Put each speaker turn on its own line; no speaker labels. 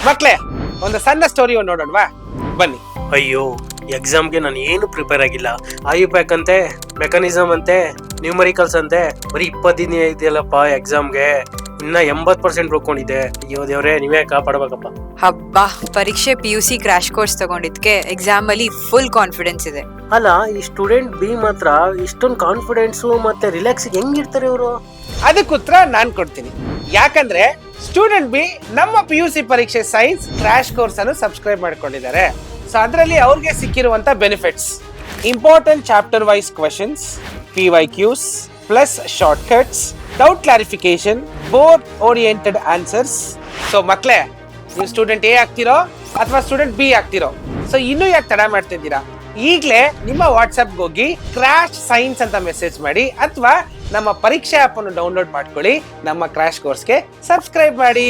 ಮಕ್ಳೇ, ಒಂದು ಸಣ್ಣ ಸ್ಟೋರಿ ನೋಡೋಣವಾ? ಬನ್ನಿ.
ಅಯ್ಯೋ, ಎಕ್ಸಾಮ್ಗೆ ನಾನು ಏನು ಪ್ರಿಪೇರ್ ಆಗಿಲ್ಲ. ಐಪ್ಯಾಕ್ ಅಂತೆ, ಮೆಕಾನಿಸಮ್ ಅಂತೆ, ನ್ಯೂಮರಿಕಲ್ಸ್ ಅಂತೆ, ಬರೀ 20 ದಿನ ಇದೆಯಲ್ಲಪ್ಪ ಎಕ್ಸಾಮ್ಗೆ. ಇನ್ನ 80% ಉಳ್ಕೊಂಡಿದೆ. ಅಯ್ಯೋ ದೇವ್ರೆ, ನೀವೇ ಕಾಪಾಡ್ಬೇಕಪ್ಪ.
ಹಬ್ಬ, ಪರೀಕ್ಷೆ PUC ಕ್ರಾಶ್ ಕೋರ್ಸ್ ತಗೊಂಡಿದ್ಕೆ ಎಕ್ಸಾಮ್ ಅಲ್ಲಿ ಫುಲ್ ಕಾನ್ಫಿಡೆನ್ಸ್ ಇದೆ.
ಅಲ್ಲ, ಈ ಸ್ಟೂಡೆಂಟ್ ಬಿ ಮಾತ್ರ ಇಷ್ಟೊಂದು ಕಾನ್ಫಿಡೆನ್ಸು ಮತ್ತೆ ರಿಲ್ಯಾಕ್ಸ್ ಹೆಂಗಿರ್ತಾರೆ ಇವರು?
ಅದಕ್ಕೆ ಉತ್ತರ ನಾನ್ ಕೊಡ್ತೀನಿ. ಯಾಕಂದ್ರೆ ಸ್ಟೂಡೆಂಟ್ ಬಿ ನಮ್ಮ PUC ಪರೀಕ್ಷೆ ಸೈನ್ಸ್ ಕ್ರಾಶ್ ಕೋರ್ಸ್ ಅನ್ನು ಸಬ್ಸ್ಕ್ರೈಬ್ ಮಾಡ್ಕೊಂಡಿದ್ದಾರೆ. ಸೊ ಅದರಲ್ಲಿ ಅವ್ರಿಗೆ ಸಿಕ್ಕಿರುವಂತ benefits: important chapter wise questions, PYQs plus shortcuts, doubt clarification, board oriented answers. So ಮಕ್ಳೇ, ನೀವು ಸ್ಟೂಡೆಂಟ್ A ಆಗ್ತಿರೋ ಅಥವಾ ಸ್ಟೂಡೆಂಟ್ B ಆಗ್ತಿರೋ, ಸೊ ಇನ್ನೂ ಯಾಕೆ ತಡ ಮಾಡ್ತಿದ್ದೀರಾ? ಈಗಲೇ ನಿಮ್ಮ ವಾಟ್ಸಪ್ಗೆ ಹೋಗಿ ಕ್ರಾಶ್ ಸೈನ್ಸ್ ಅಂತ ಮೆಸೇಜ್ ಮಾಡಿ, ಅಥವಾ ನಮ್ಮ ಪರೀಕ್ಷೆ ಆ್ಯಪ್ ಅನ್ನು ಡೌನ್ಲೋಡ್ ಮಾಡ್ಕೊಳ್ಳಿ. ನಮ್ಮ ಕ್ರಾಶ್ ಕೋರ್ಸ್ಗೆ ಸಬ್ಸ್ಕ್ರೈಬ್ ಮಾಡಿ.